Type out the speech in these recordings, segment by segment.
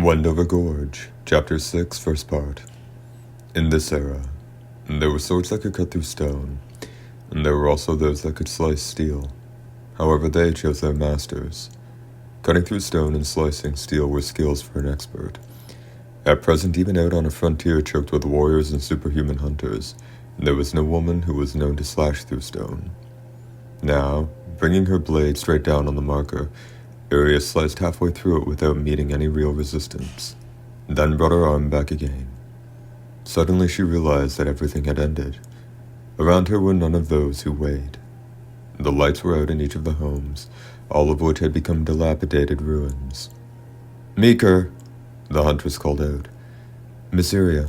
Wendover Gorge, Chapter 6, First Part. In this era, there were swords that could cut through stone, and there were also those that could slice steel. However, they chose their masters. Cutting through stone and slicing steel were skills for an expert. At present, even out on a frontier choked with warriors and superhuman hunters, there was no woman who was known to slash through stone. Now, bringing her blade straight down on the marker, Aria sliced halfway through it without meeting any real resistance, then brought her arm back again. Suddenly she realized that everything had ended. Around her were none of those who weighed. The lights were out in each of the homes, all of which had become dilapidated ruins. "Meeker!" the huntress called out. "Miss Aria."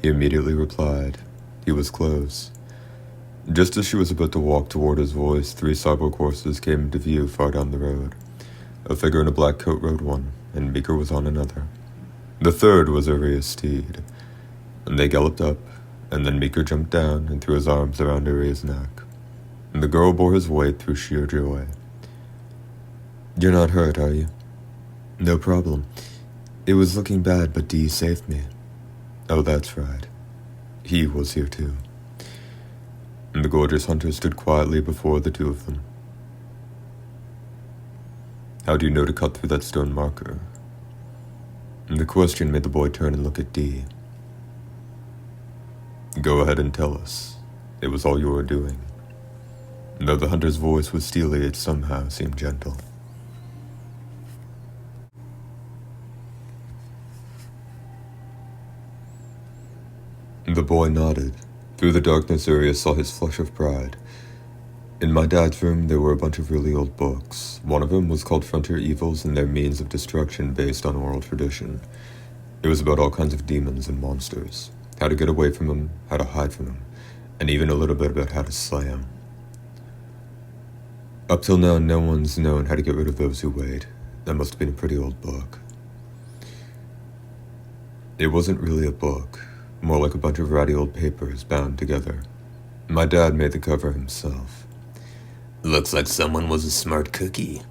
He immediately replied. He was close. Just as she was about to walk toward his voice, 3 cyborg horses came into view far down the road. A figure in a black coat rode one, and Meeker was on another. The third was Aria's steed, and they galloped up, and then Meeker jumped down and threw his arms around Aria's neck. And the girl bore his weight through sheer joy. "You're not hurt, are you?" "No problem. It was looking bad, but Dee saved me." "Oh, that's right. He was here too." And the gorgeous hunter stood quietly before the two of them. "How do you know to cut through that stone marker?" And the question made the boy turn and look at Dee. "Go ahead and tell us. It was all you were doing." And though the hunter's voice was steely, it somehow seemed gentle. The boy nodded. Through the darkness, Aria saw his flush of pride. In my dad's room, there were a bunch of really old books. One of them was called Frontier Evils and Their Means of Destruction, based on oral tradition. It was about all kinds of demons and monsters, how to get away from them, how to hide from them, and even a little bit about how to slay them. Up till now, no one's known how to get rid of those who wait. That must have been a pretty old book. It wasn't really a book, more like a bunch of ratty old papers bound together. My dad made the cover himself. "Looks like someone was a smart cookie,"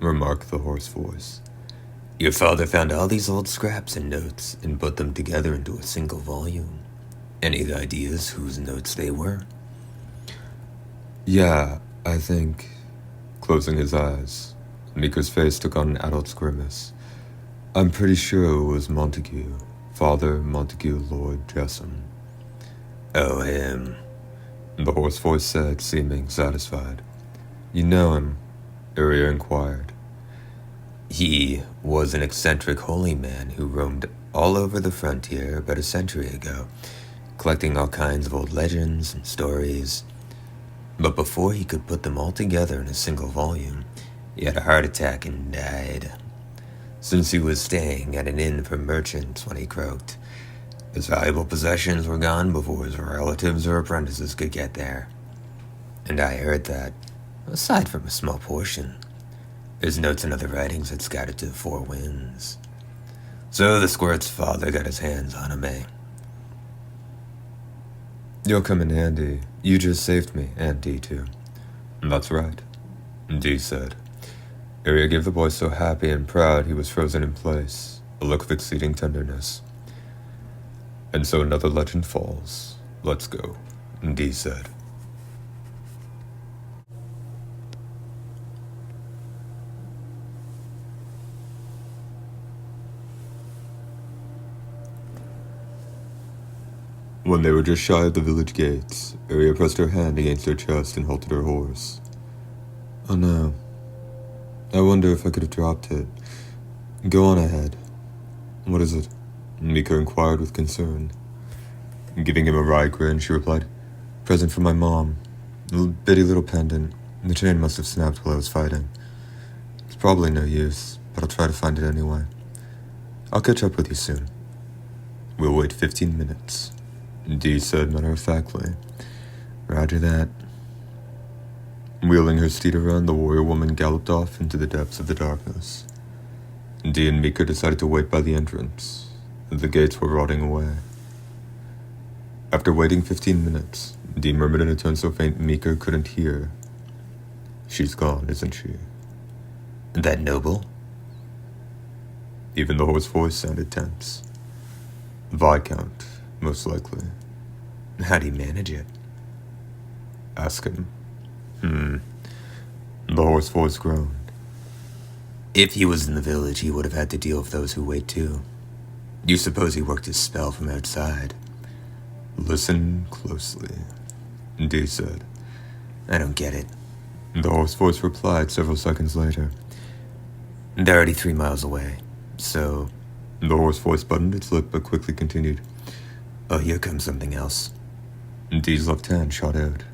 remarked the hoarse voice. "Your father found all these old scraps and notes and put them together into a single volume. Any ideas whose notes they were?" "Yeah, I think..." Closing his eyes, Meeker's face took on an adult's grimace. "I'm pretty sure it was Montague, Father Montague Lord Jessam." "Oh, him," the hoarse voice said, seeming satisfied. "You know him?" Aria inquired. "He was an eccentric holy man who roamed all over the frontier about a century ago, collecting all kinds of old legends and stories. But before he could put them all together in a single volume, he had a heart attack and died. Since he was staying at an inn for merchants when he croaked, his valuable possessions were gone before his relatives or apprentices could get there. And I heard that, aside from a small portion, his notes and other writings had scattered to the 4 winds. So the squirt's father got his hands on him, eh?" "You'll come in handy. You just saved me, and Dee too." "That's right," Dee said. Aria gave the boy so happy and proud he was frozen in place, a look of exceeding tenderness. "And so another legend falls. Let's go," Dee said. When they were just shy of the village gates, Aria pressed her hand against her chest and halted her horse. "Oh no. I wonder if I could have dropped it. Go on ahead." "What is it?" Meeker inquired with concern. Giving him a wry grin, she replied, "Present from my mom. A bitty little pendant. The chain must have snapped while I was fighting. It's probably no use, but I'll try to find it anyway. I'll catch up with you soon." "We'll wait 15 minutes. Dee said matter-of-factly. "Roger that." Wheeling her steed around, the warrior woman galloped off into the depths of the darkness. Dee and Meeker decided to wait by the entrance. The gates were rotting away. After waiting 15 minutes, Dee murmured in a tone so faint Meeker couldn't hear, "She's gone, isn't she?" "That noble?" Even the horse's voice sounded tense. Viscount, most likely. How do you manage it? Ask him. The horse's voice groaned. If he was in the village, he would have had to deal with those who wait too. You suppose he worked his spell from outside? Listen closely, Dee said. I don't get it. The horse's voice replied several seconds later. They're already 3 miles away, so... The horse's voice buttoned its lip but quickly continued. Oh, here comes something else. Dee's left hand shot out.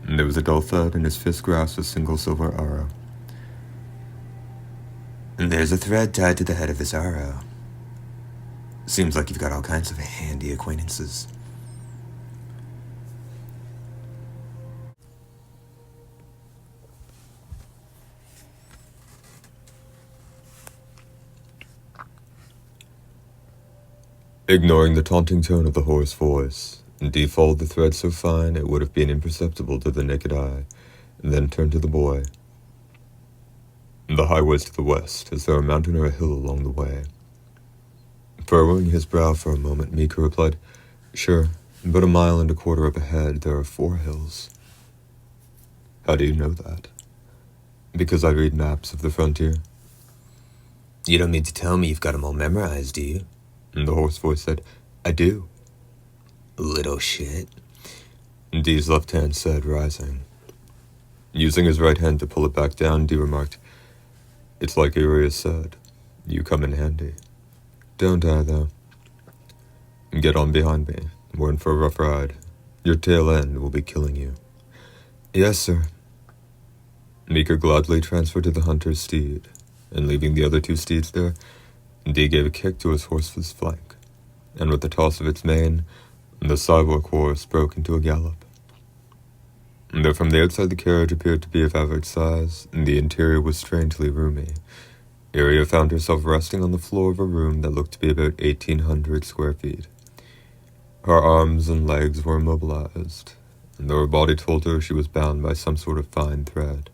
There was a dull thud and his fist grasped a single silver arrow. And there's a thread tied to the head of this arrow. Seems like you've got all kinds of handy acquaintances. Ignoring the taunting tone of the hoarse voice, Dee followed the thread so fine it would have been imperceptible to the naked eye, and then turned to the boy. The highway's to the west, is there a mountain or a hill along the way? Furrowing his brow for a moment, Mika replied, Sure, about 1.25 miles up ahead there are 4 hills. How do you know that? Because I read maps of the frontier. You don't mean to tell me you've got them all memorized, do you? And the hoarse voice said, I do. Little shit. Dee's left hand said, rising. Using his right hand to pull it back down, Dee remarked, It's like Uriah said, you come in handy. Don't I, though? Get on behind me. We're in for a rough ride. Your tail end will be killing you. Yes, sir. Mika gladly transferred to the hunter's steed, and leaving the other 2 steeds there, Dee gave a kick to his horse's flank, and with the toss of its mane, the cyborg horse broke into a gallop. Though from the outside the carriage appeared to be of average size, and the interior was strangely roomy, Iria found herself resting on the floor of a room that looked to be about 1,800 square feet. Her arms and legs were immobilized, and though her body told her she was bound by some sort of fine thread,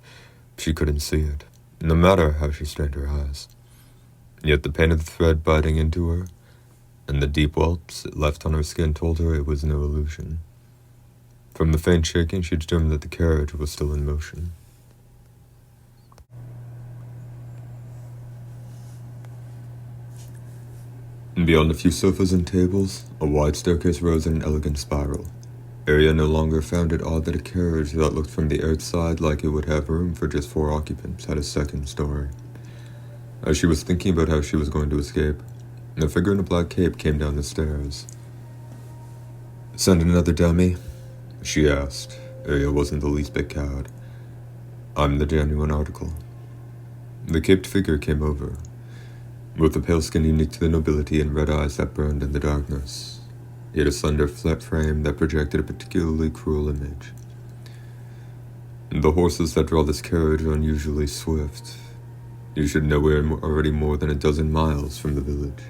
she couldn't see it, no matter how she strained her eyes. Yet the pain of the thread biting into her, and the deep whelps it left on her skin told her it was no illusion. From the faint shaking, she determined that the carriage was still in motion. And beyond a few sofas and tables, a wide staircase rose in an elegant spiral. Iria no longer found it odd that a carriage that looked from the outside like it would have room for just 4 occupants had a second story. As she was thinking about how she was going to escape, a figure in a black cape came down the stairs. Send another dummy? She asked. Iria wasn't the least bit cowed. I'm the genuine article. The caped figure came over, with a pale skin unique to the nobility and red eyes that burned in the darkness. He had a slender flat frame that projected a particularly cruel image. The horses that draw this carriage are unusually swift. You should know we're already more than 12 miles from the village.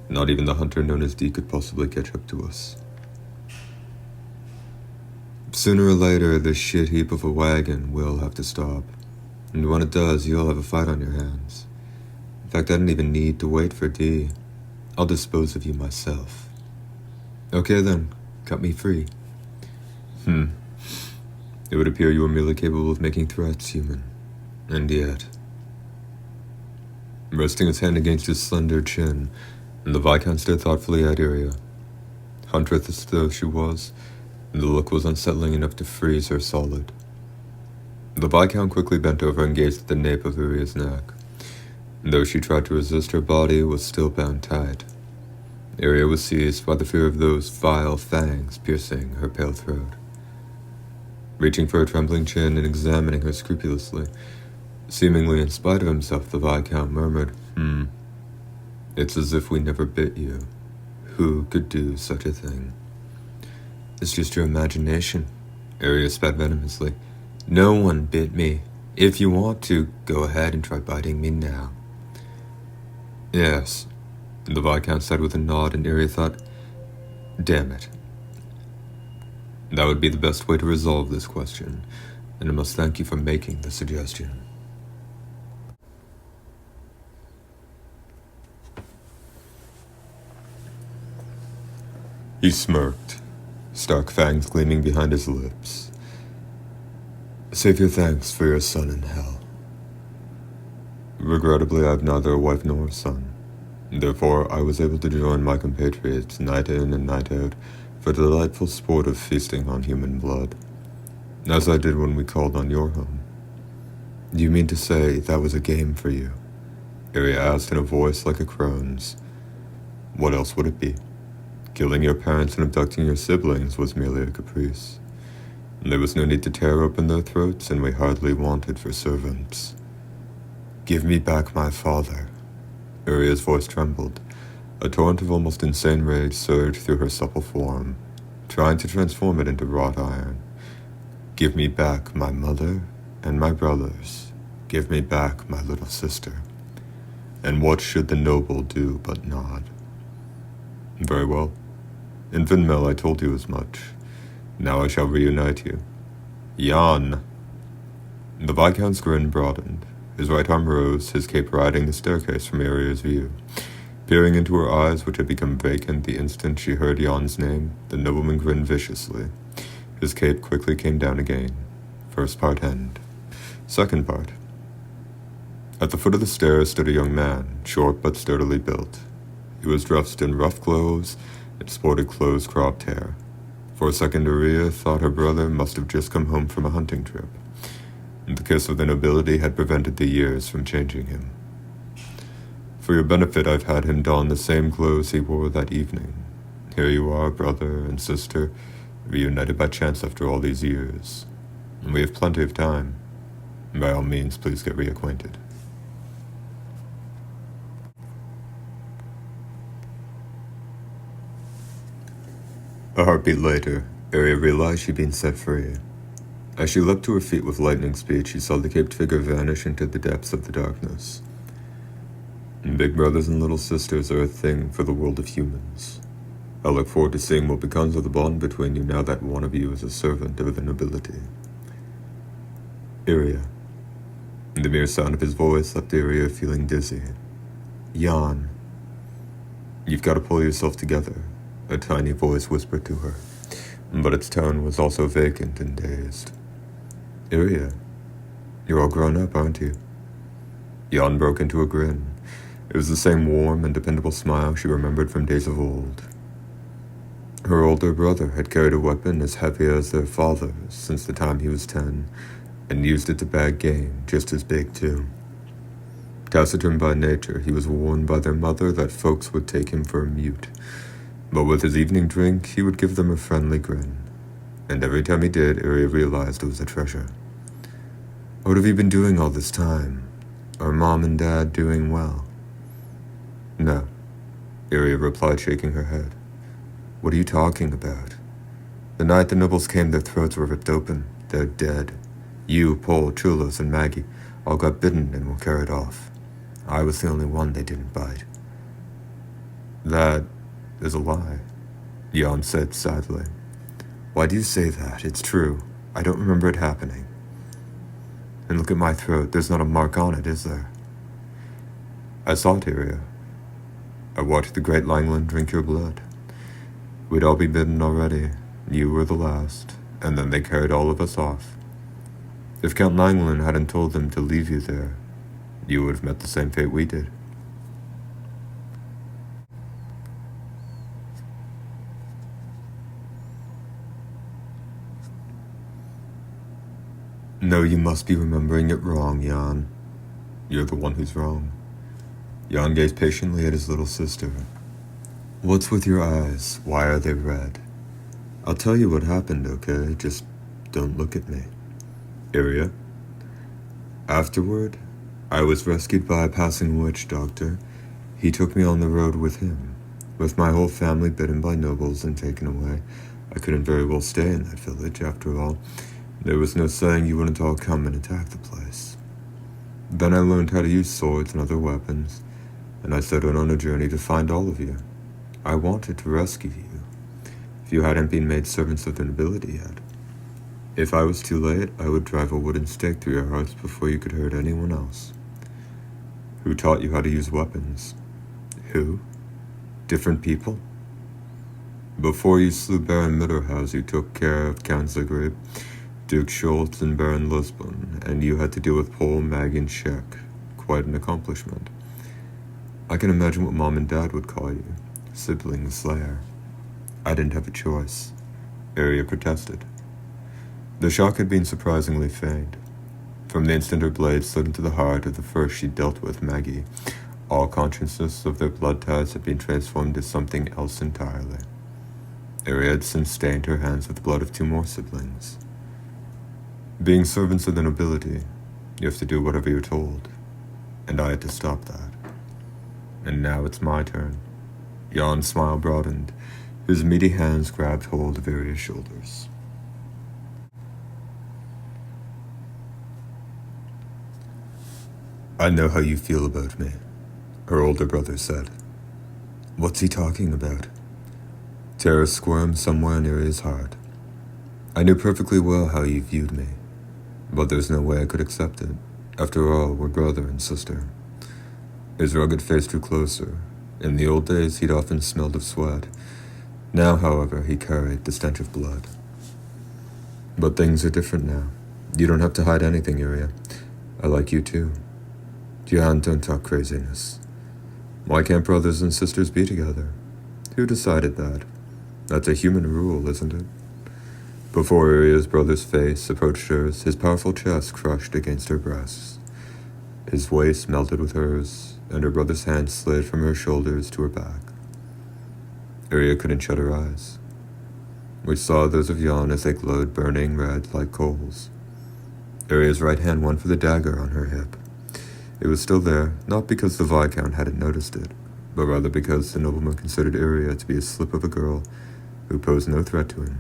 Not even the hunter known as Dee could possibly catch up to us. Sooner or later, this shit heap of a wagon will have to stop. And when it does, you'll have a fight on your hands. In fact, I don't even need to wait for Dee. I'll dispose of you myself. Okay then, cut me free. It would appear you are merely capable of making threats, human. And yet... Resting his hand against his slender chin, the Viscount stared thoughtfully at Iria. Huntress though she was, the look was unsettling enough to freeze her solid. The Viscount quickly bent over and gazed at the nape of Iria's neck. Though she tried to resist, her body was still bound tight. Iria was seized by the fear of those vile fangs piercing her pale throat. Reaching for her trembling chin and examining her scrupulously, seemingly in spite of himself, the Viscount murmured, It's as if we never bit you. Who could do such a thing? It's just your imagination, Iria spat venomously. No one bit me. If you want to, go ahead and try biting me now. Yes, the Viscount said with a nod, and Iria thought, damn it. That would be the best way to resolve this question, and I must thank you for making the suggestion. He smirked, stark fangs gleaming behind his lips. Save your thanks for your son in hell. Regrettably, I have neither a wife nor a son. Therefore, I was able to join my compatriots night in and night out for the delightful sport of feasting on human blood, as I did when we called on your home. Do you mean to say that was a game for you? Arya asked in a voice like a crone's. What else would it be? Killing your parents and abducting your siblings was merely a caprice. There was no need to tear open their throats, and we hardly wanted for servants. Give me back my father. Arya's voice trembled. A torrent of almost insane rage surged through her supple form, trying to transform it into wrought iron. Give me back my mother and my brothers. Give me back my little sister. And what should the noble do but nod? Very well. In Vinmel I told you as much. Now I shall reunite you. Jan! The Viscount's grin broadened. His right arm rose, his cape riding the staircase from Arya's view. Peering into her eyes, which had become vacant the instant she heard Jan's name, the nobleman grinned viciously. His cape quickly came down again. First part end. Second part. At the foot of the stairs stood a young man, short but sturdily built. He was dressed in rough clothes and sported close-cropped hair. For a second, Arya thought her brother must have just come home from a hunting trip, and the kiss of the nobility had prevented the years from changing him. For your benefit, I've had him don the same clothes he wore that evening. Here you are, brother and sister, reunited by chance after all these years. And we have plenty of time. By all means, please get reacquainted. A heartbeat later, Arya realized she'd been set free. As she leapt to her feet with lightning speed, she saw the caped figure vanish into the depths of the darkness. Big brothers and little sisters are a thing for the world of humans. I look forward to seeing what becomes of the bond between you now that one of you is a servant of the nobility. Arya. The mere sound of his voice left Arya feeling dizzy. Jan. You've got to pull yourself together, a tiny voice whispered to her, but its tone was also vacant and dazed. Arya, you're all grown up, aren't you? Jan broke into a grin. It was the same warm and dependable smile she remembered from days of old. Her older brother had carried a weapon as heavy as their father's since the time he was 10, and used it to bag game, just as big too. Taciturn by nature, he was warned by their mother that folks would take him for a mute, but with his evening drink, he would give them a friendly grin, and every time he did, Arya realized it was a treasure. What have you been doing all this time? Are Mom and Dad doing well? No, Arya replied, shaking her head. What are you talking about? The night the nobles came, their throats were ripped open. They're dead. You, Paul, Chulos, and Maggie all got bitten and were carried off. I was the only one they didn't bite. That is a lie, Jan said sadly. Why do you say that? It's true. I don't remember it happening. And look at my throat. There's not a mark on it, is there? I saw it, Arya. I watched the great Langland drink your blood. We'd all be bitten already. You were the last, and then they carried all of us off. If Count Langland hadn't told them to leave you there, you would have met the same fate we did. No, you must be remembering it wrong, Jan. You're the one who's wrong. Jan gazed patiently at his little sister. What's with your eyes? Why are they red? I'll tell you what happened, okay? Just don't look at me. Arya. Afterward, I was rescued by a passing witch doctor. He took me on the road with him. With my whole family bitten by nobles and taken away, I couldn't very well stay in that village, after all. There was no saying you wouldn't all come and attack the place. Then I learned how to use swords and other weapons, and I set out on a journey to find all of you. I wanted to rescue you, if you hadn't been made servants of the nobility yet. If I was too late, I would drive a wooden stake through your hearts before you could hurt anyone else. Who taught you how to use weapons? Who? Different people? Before you slew Baron Mitterhaus, you took care of Councillor Grape, Duke Schultz, and Baron Lisbon, and you had to deal with Paul, Maggie, and Scheck. Quite an accomplishment. I can imagine what Mom and Dad would call you. Sibling slayer. I didn't have a choice. Aria protested. The shock had been surprisingly faint. From the instant her blade slid into the heart of the first she dealt with, Maggie, all consciousness of their blood ties had been transformed to something else entirely. Aria had since stained her hands with the blood of two more siblings. Being servants of the nobility, you have to do whatever you're told, and I had to stop that. And now it's my turn. Jan's smile broadened. His meaty hands grabbed hold of Aria's shoulders. I know how you feel about me, her older brother said. What's he talking about? Terror squirmed somewhere in Aria's heart. I knew perfectly well how you viewed me, but there's no way I could accept it. After all, we're brother and sister. His rugged face drew closer. In the old days, he'd often smelled of sweat. Now, however, he carried the stench of blood. But things are different now. You don't have to hide anything, Aria. I like you too. Jan, don't talk craziness. Why can't brothers and sisters be together? Who decided that? That's a human rule, isn't it? Before Aria's brother's face approached hers, his powerful chest crushed against her breasts. His waist melted with hers, and her brother's hand slid from her shoulders to her back. Aria couldn't shut her eyes. We saw those of Jan as they glowed burning red like coals. Aria's right hand went for the dagger on her hip. It was still there, not because the Viscount hadn't noticed it, but rather because the nobleman considered Aria to be a slip of a girl who posed no threat to him.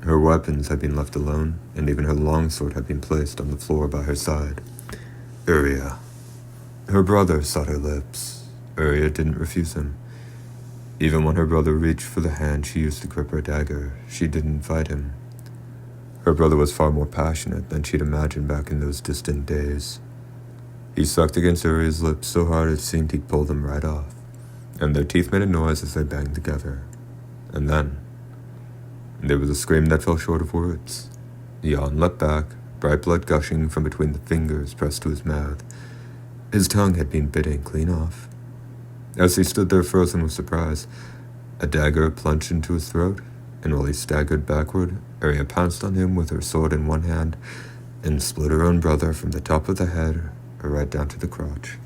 Her weapons had been left alone, and even her longsword had been placed on the floor by her side. Aria. Her brother sought her lips. Aria didn't refuse him. Even when her brother reached for the hand she used to grip her dagger, she didn't fight him. Her brother was far more passionate than she'd imagined back in those distant days. He sucked against Aria's lips so hard it seemed he'd pull them right off, and their teeth made a noise as they banged together. And then, there was a scream that fell short of words. Jan leapt back, bright blood gushing from between the fingers pressed to his mouth. His tongue had been bitten clean off. As he stood there frozen with surprise, a dagger plunged into his throat, and while he staggered backward, Aria pounced on him with her sword in one hand and split her own brother from the top of the head right down to the crotch.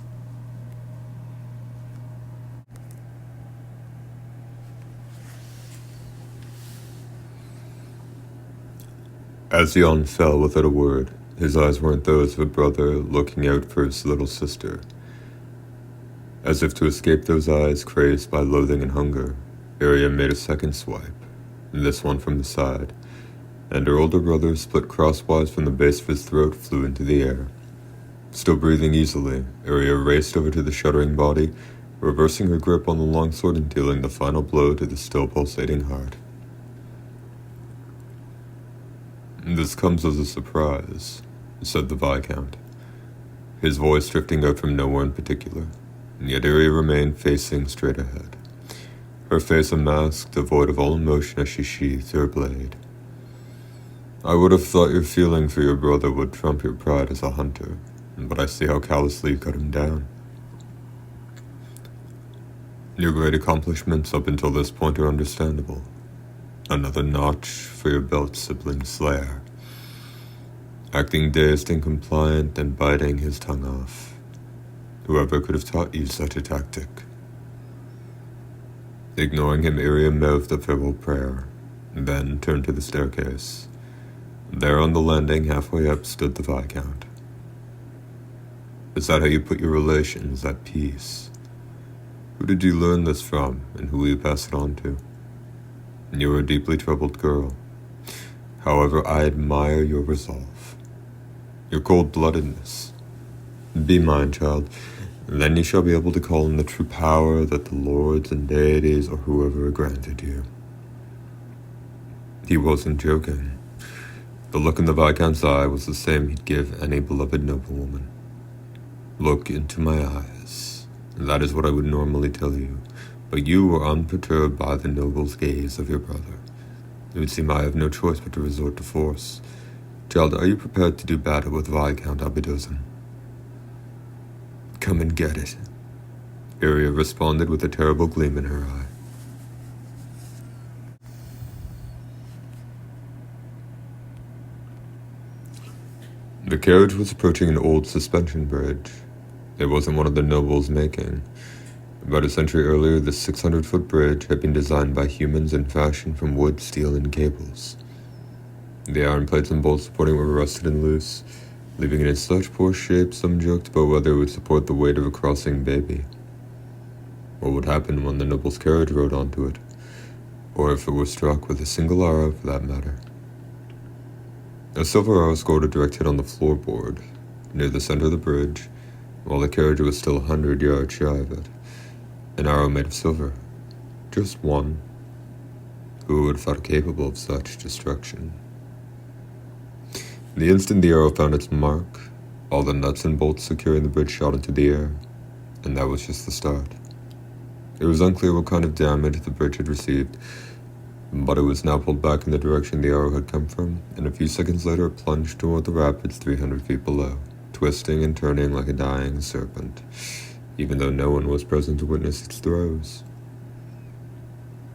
As Jan fell without a word, his eyes weren't those of a brother looking out for his little sister. As if to escape those eyes crazed by loathing and hunger, Aria made a second swipe, this one from the side, and her older brother, split crosswise from the base of his throat, flew into the air. Still breathing easily, Aria raced over to the shuddering body, reversing her grip on the longsword and dealing the final blow to the still pulsating heart. This comes as a surprise, said the Viscount, his voice drifting out from nowhere in particular, and yet Aria remained facing straight ahead, her face a mask devoid of all emotion as she sheathed her blade. I would have thought your feeling for your brother would trump your pride as a hunter, but I see how callously you cut him down. Your great accomplishments up until this point are understandable. Another notch for your belt, sibling slayer. Acting dazed and compliant and biting his tongue off. Whoever could have taught you such a tactic? Ignoring him, Aria mouthed a farewell prayer, then turned to the staircase. There on the landing, halfway up, stood the Viscount. Is that how you put your relations at peace? Who did you learn this from, and who will you pass it on to? You're a deeply troubled girl. However, I admire your resolve, your cold-bloodedness. Be mine, child, and then you shall be able to call in the true power that the lords and deities or whoever granted you. He wasn't joking. The look in the Viscount's eye was the same he'd give any beloved noblewoman. Look into my eyes. That is what I would normally tell you, But you were unperturbed by the noble's gaze of your brother. It would seem I have no choice but to resort to force. Child, are you prepared to do battle with Viscount Albidozan? Come and get it, Iria responded with a terrible gleam in her eye. The carriage was approaching an old suspension bridge. It wasn't one of the noble's making. About a century earlier, this 600-foot bridge had been designed by humans and fashioned from wood, steel, and cables. The iron plates and bolts supporting it were rusted and loose, leaving it in such poor shape some joked about whether it would support the weight of a crossing baby. What would happen when the noble's carriage rode onto it, or if it were struck with a single arrow for that matter. A silver arrow scored a direct hit on the floorboard, near the center of the bridge, while the carriage was still 100 yards shy of it. An arrow made of silver. Just one. Who would have thought it capable of such destruction? The instant the arrow found its mark, all the nuts and bolts securing the bridge shot into the air, and that was just the start. It was unclear what kind of damage the bridge had received, but it was now pulled back in the direction the arrow had come from, and a few seconds later it plunged toward the rapids 300 feet below, twisting and turning like a dying serpent, even though no one was present to witness its throes.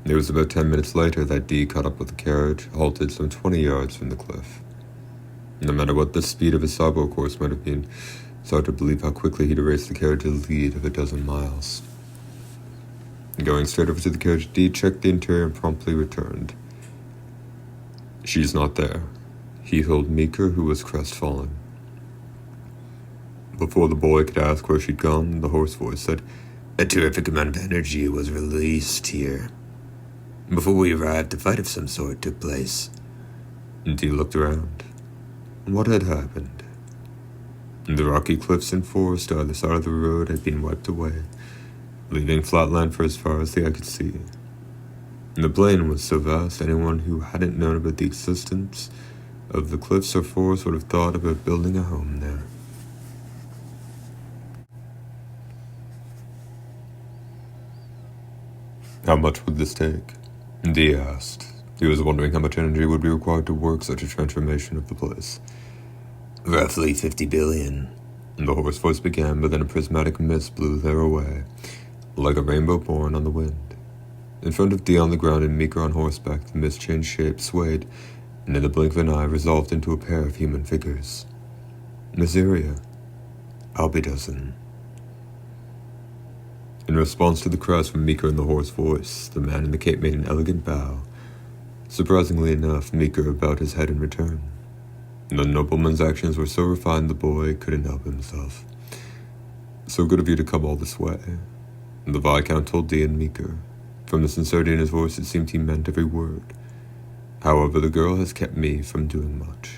It was about 10 minutes later that Dee caught up with the carriage, halted some 20 yards from the cliff. No matter what the speed of his cyborg horse might have been, it's hard to believe how quickly he'd erased the carriage's lead of a dozen miles. Going straight over to the carriage, Dee checked the interior and promptly returned. She's not there, he told Meeker, who was crestfallen. Before the boy could ask where she'd gone, the hoarse voice said, "A terrific amount of energy was released here. Before we arrived, a fight of some sort took place." Dee looked around. What had happened? The rocky cliffs and forest either side of the road had been wiped away, leaving flatland for as far as the eye could see. The plain was so vast, anyone who hadn't known about the existence of the cliffs or forest would have thought about building a home there. How much would this take? Dee asked. He was wondering how much energy would be required to work such a transformation of the place. Roughly 50 billion. The hoarse voice began, but then a prismatic mist blew there away, like a rainbow born on the wind. In front of Dee on the ground and Meeker on horseback, the mist changed shape, swayed, and in the blink of an eye resolved into a pair of human figures. Naziria. Albidozan. In response to the cries from Meeker and the hoarse voice, the man in the cape made an elegant bow. Surprisingly enough, Meeker bowed his head in return. The nobleman's actions were so refined the boy couldn't help himself. "So good of you to come all this way," the Viscount told Dee and Meeker. From the sincerity in his voice, it seemed he meant every word. "However, the girl has kept me from doing much."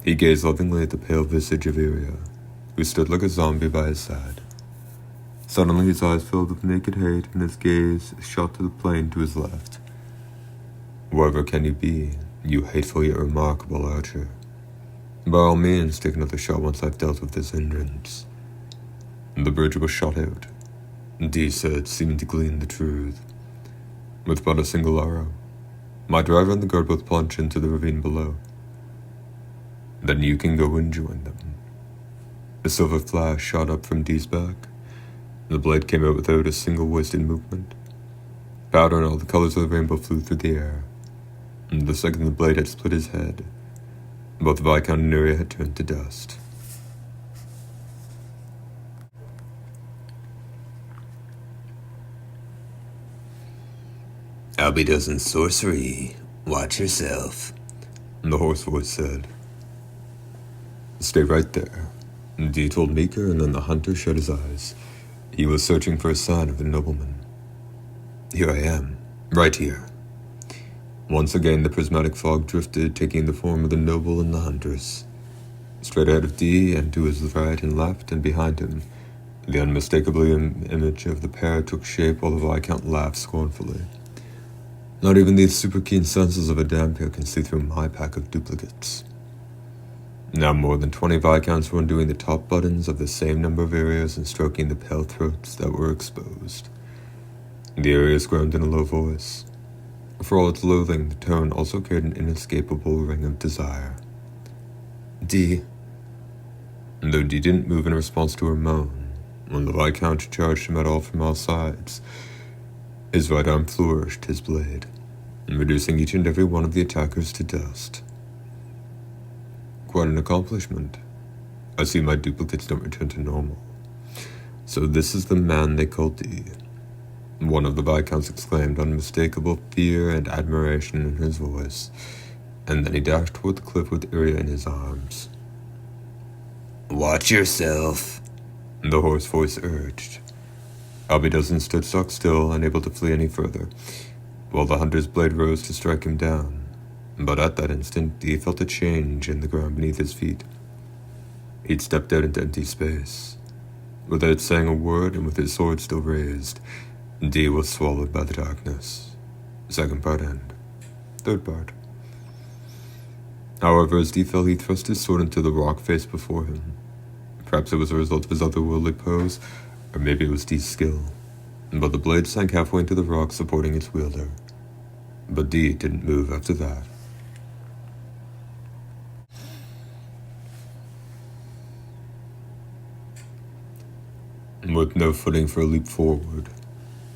He gazed lovingly at the pale visage of Iria, who stood like a zombie by his side. Suddenly his eyes filled with naked hate, and his gaze shot to the plain to his left. "Whoever can you be, you hateful yet remarkable archer? By all means, take another shot once I've dealt with this hindrance." The bridge was shot out, Dee said, seeming to glean the truth. "With but a single arrow. My driver and the guard both plunged into the ravine below. Then you can go and join them." A silver flash shot up from Dee's back. The blade came out without a single wasted movement. Powder and all the colors of the rainbow flew through the air. And the second the blade had split his head, both Viscount and Iria had turned to dust. "Albidozan's sorcery. Watch yourself," the hoarse voice said. "Stay right there," Dee told Meeker, and then the hunter shut his eyes. He was searching for a sign of the nobleman. "Here I am, right here." Once again the prismatic fog drifted, taking the form of the noble and the hunters. Straight ahead of Dee, and to his right and left and behind him, the unmistakable image of the pair took shape while the Viscount laughed scornfully. "Not even the super keen senses of a Dampier can see through my pack of duplicates." Now more than 20 Viscounts were undoing the top buttons of the same number of areas and stroking the pale throats that were exposed. The Arius groaned in a low voice. For all its loathing, the tone also carried an inescapable ring of desire. D. Though Dee didn't move in response to her moan, when the Viscount charged him at all from all sides, his right arm flourished his blade, reducing each and every one of the attackers to dust. Quite an accomplishment. I see my duplicates don't return to normal. So this is the man they call D. One of the Viscounts exclaimed, unmistakable fear and admiration in his voice, and then he dashed toward the cliff with Iria in his arms. Watch yourself, The hoarse voice urged. Albedozen stood stock still, unable to flee any further, while the hunter's blade rose to strike him down. But at that instant, he felt a change in the ground beneath his feet. He'd stepped out into empty space. Without saying a word and with his sword still raised, D was swallowed by the darkness. Second part end. Third part. However, as D fell, he thrust his sword into the rock face before him. Perhaps it was a result of his otherworldly pose, or maybe it was D's skill. But the blade sank halfway into the rock, supporting its wielder. But D didn't move after that. With no footing for a leap forward,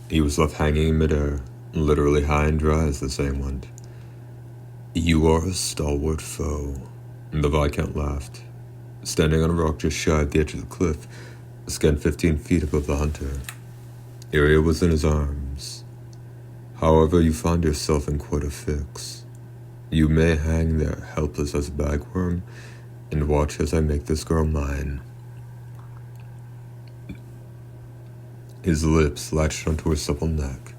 he was left hanging in midair, literally high and dry, as the saying went. You are a stalwart foe, the Viscount laughed, standing on a rock just shy of the edge of the cliff, a scant 15 feet above the hunter. Iria was in his arms. However, you find yourself in quite a fix. You may hang there, helpless as a bagworm, and watch as I make this girl mine. His lips latched onto her supple neck.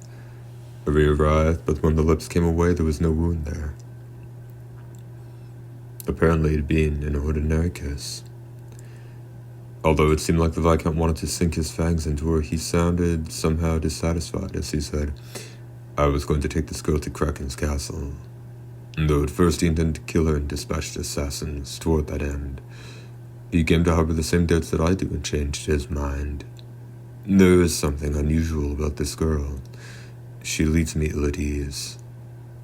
Iria writhed, but when the lips came away, there was no wound there. Apparently, it had been an ordinary kiss. Although it seemed like the Viscount wanted to sink his fangs into her, he sounded somehow dissatisfied as he said, I was going to take this girl to Kraken's castle. Though at first he intended to kill her and dispatched assassins toward that end, he came to harbor the same doubts that I do and changed his mind. There is something unusual about this girl. She leaves me ill at ease.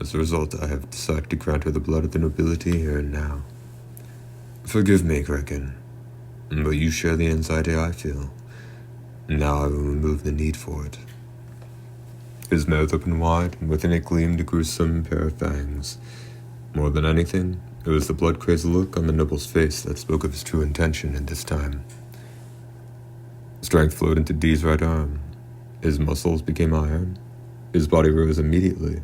As a result, I have decided to grant her the blood of the nobility here and now. Forgive me, Kraken, but you share the anxiety I feel. Now I will remove the need for it. His mouth opened wide, and within it gleamed a gruesome pair of fangs. More than anything, it was the blood-crazed look on the noble's face that spoke of his true intention in this time. Strength flowed into D's right arm. His muscles became iron. His body rose immediately.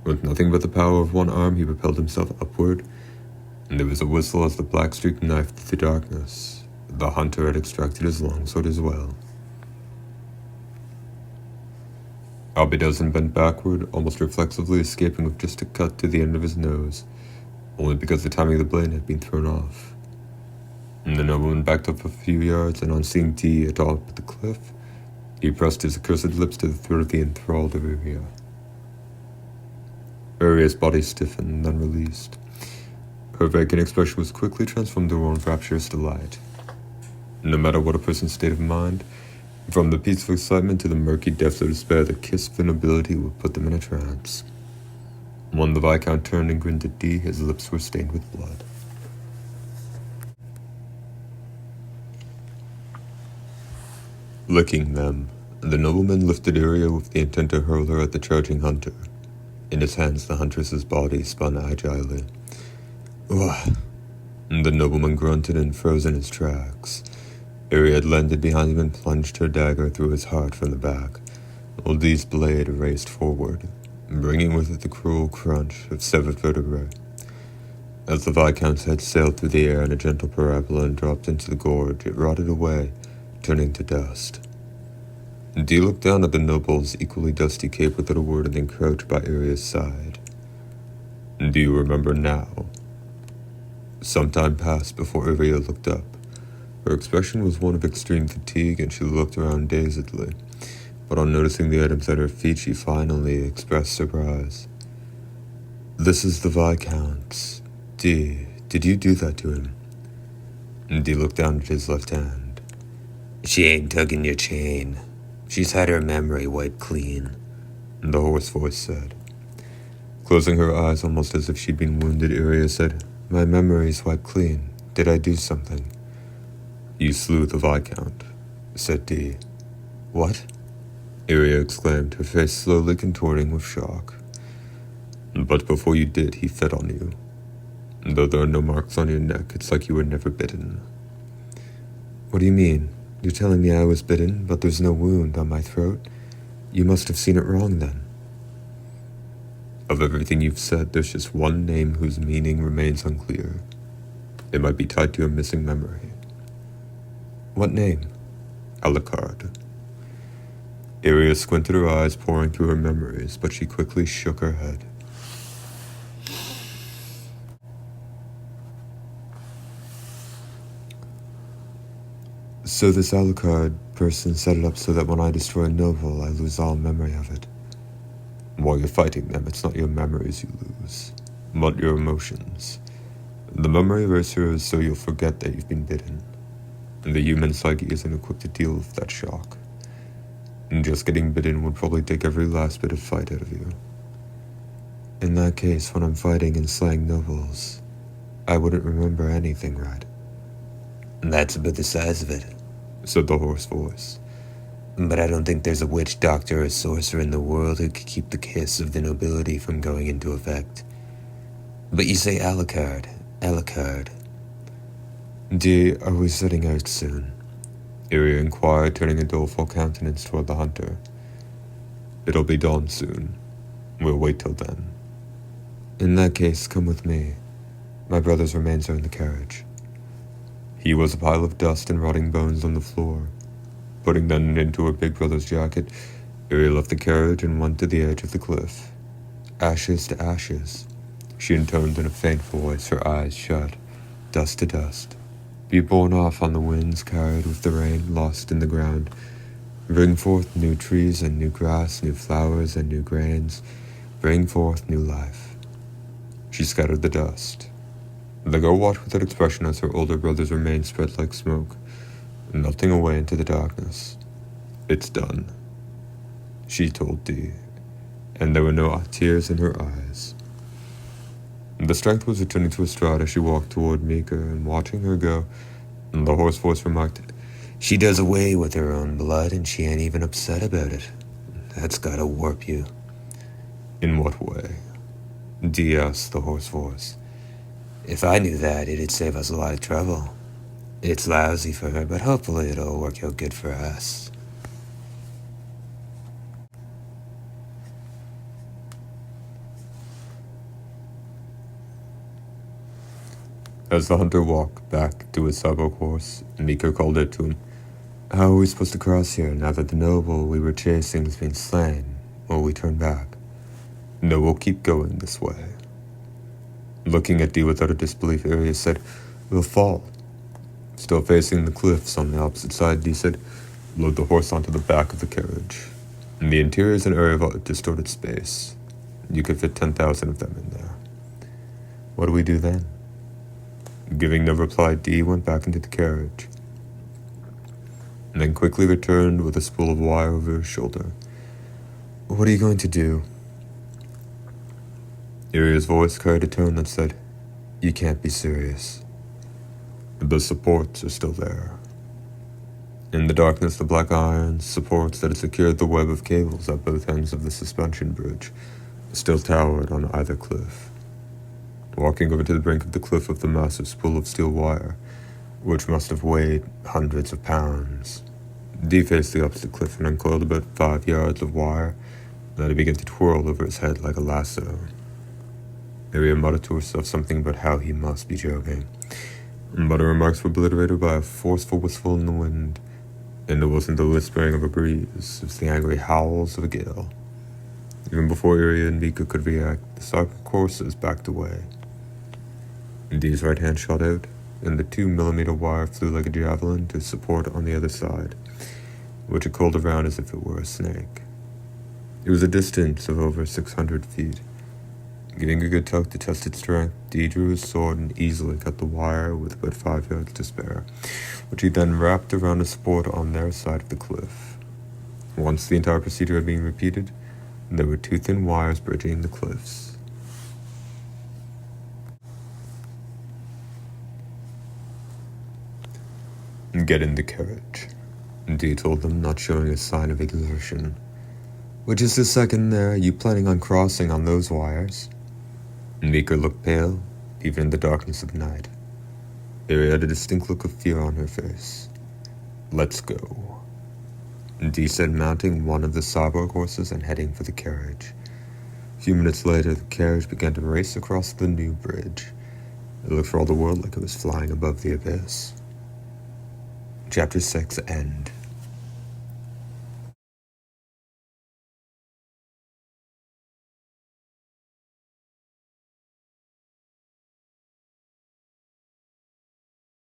With nothing but the power of one arm, he propelled himself upward, and there was a whistle as the black streak knifed through the darkness. The hunter had extracted his longsword as well. Albedozen bent backward, almost reflexively escaping with just a cut to the end of his nose, only because the timing of the blade had been thrown off. And the nobleman backed up a few yards, and on seeing D atop the cliff, he pressed his accursed lips to the throat of the enthralled Iria. Iria's body stiffened and then released. Her vacant expression was quickly transformed to one of rapturous delight. No matter what a person's state of mind, from the peaceful excitement to the murky depths of despair, the kiss of nobility would put them in a trance. When the Viscount turned and grinned at D, his lips were stained with blood. Licking them, the nobleman lifted Iria with the intent to hurl her at the charging hunter. In his hands, the huntress's body spun agilely. Ugh! The nobleman grunted and froze in his tracks. Iria had landed behind him and plunged her dagger through his heart from the back, while D's blade raced forward, bringing with it the cruel crunch of severed vertebrae. As the Viscount's head sailed through the air in a gentle parabola and dropped into the gorge, it rotted away, turning to dust. D looked down at the noble's equally dusty cape without a word and then crouched by Iria's side. Do you remember now? Some time passed before Iria looked up. Her expression was one of extreme fatigue, and she looked around dazedly. But on noticing the items at her feet, she finally expressed surprise. This is the Viscount's. D, did you do that to him? D looked down at his left hand. She ain't tugging your chain. She's had her memory wiped clean. the hoarse voice said. Closing her eyes almost as if she'd been wounded, Iria said, "My memory's wiped clean. Did I do something?" "You slew the Viscount," said Dee. "What?" Iria exclaimed, her face slowly contorting with shock. "But before you did, he fed on you. Though there are no marks on your neck, it's like you were never bitten." "What do you mean? You're telling me I was bitten, but there's no wound on my throat? You must have seen it wrong then." "Of everything you've said, there's just one name whose meaning remains unclear. It might be tied to a missing memory." "What name?" "Alucard." Iria squinted her eyes, poring through her memories, but she quickly shook her head. "So this Alucard person set it up so that when I destroy a noble, I lose all memory of it." "While you're fighting them, it's not your memories you lose, but your emotions. The memory eraser is so you'll forget that you've been bitten. And the human psyche isn't equipped to deal with that shock. And just getting bitten would probably take every last bit of fight out of you." "In that case, when I'm fighting and slaying nobles, I wouldn't remember anything, right?" "That's about the size of it," said the hoarse voice. "But I don't think there's a witch doctor or sorcerer in the world who could keep the kiss of the nobility from going into effect. But you say Alucard. "Dee, are we setting out soon?" Iria inquired, turning a doleful countenance toward the hunter. "It'll be dawn soon. We'll wait till then." "In that case, come with me. My brother's remains are in the carriage." He was a pile of dust and rotting bones on the floor. Putting them into her big brother's jacket, Iria left the carriage and went to the edge of the cliff. "Ashes to ashes," she intoned in a faint voice, her eyes shut. "Dust to dust. Be borne off on the winds carried with the rain, lost in the ground. Bring forth new trees and new grass, new flowers and new grains. Bring forth new life." She scattered the dust. The girl watched with that expression as her older brother's remains spread like smoke, melting away into the darkness. "It's done," she told Dee, and there were no tears in her eyes. The strength was returning to her stride as she walked toward Mika, and watching her go, the hoarse voice remarked, "She does away with her own blood, and she ain't even upset about it. That's gotta warp you." "In what way?" Dee asked the hoarse voice. "If I knew that, it'd save us a lot of trouble. It's lousy for her, but hopefully it'll work out good for us." As the hunter walked back to his saddle horse, Mika called out to him, "How are we supposed to cross here now that the noble we were chasing has been slain? Will we turn back?" "No, we'll keep going this way." Looking at Dee with utter disbelief, Iria said, "We'll fall." Still facing the cliffs on the opposite side, Dee said, "Load the horse onto the back of the carriage. And the interior is an area of distorted space. You could fit 10,000 of them in there." "What do we do then?" Giving no reply, Dee went back into the carriage, and then quickly returned with a spool of wire over her shoulder. "What are you going to do?" Iria's voice carried a tone that said, "You can't be serious." "The supports are still there." In the darkness, the black iron supports that had secured the web of cables at both ends of the suspension bridge still towered on either cliff. Walking over to the brink of the cliff with the massive spool of steel wire, which must have weighed hundreds of pounds, Dee faced the opposite cliff and uncoiled about 5 yards of wire that had begun to twirl over his head like a lasso. Iria muttered to herself something about how he must be joking, but her remarks were obliterated by a forceful whistle in the wind, and it wasn't the whispering of a breeze, it was the angry howls of a gale. Even before Iria and Mika could react, the silent coursers backed away. Dee's right hand shot out, and the 2mm wire flew like a javelin to support on the other side, which it curled around as if it were a snake. It was a distance of over 600 feet. Giving a good tug to test its strength, Dee drew his sword and easily cut the wire with about 5 yards to spare, which he then wrapped around a support on their side of the cliff. Once the entire procedure had been repeated, There were 2 thin wires bridging the cliffs. "Get in the carriage," Dee told them, not showing a sign of exertion. "Well, just a second there. You planning on crossing on those wires?" Mika looked pale, even in the darkness of night. There had a distinct look of fear on her face. "Let's go," Dee said, mounting one of the cyborg horses and heading for the carriage. A few minutes later, the carriage began to race across the new bridge. It looked for all the world like it was flying above the abyss. Chapter 6 End.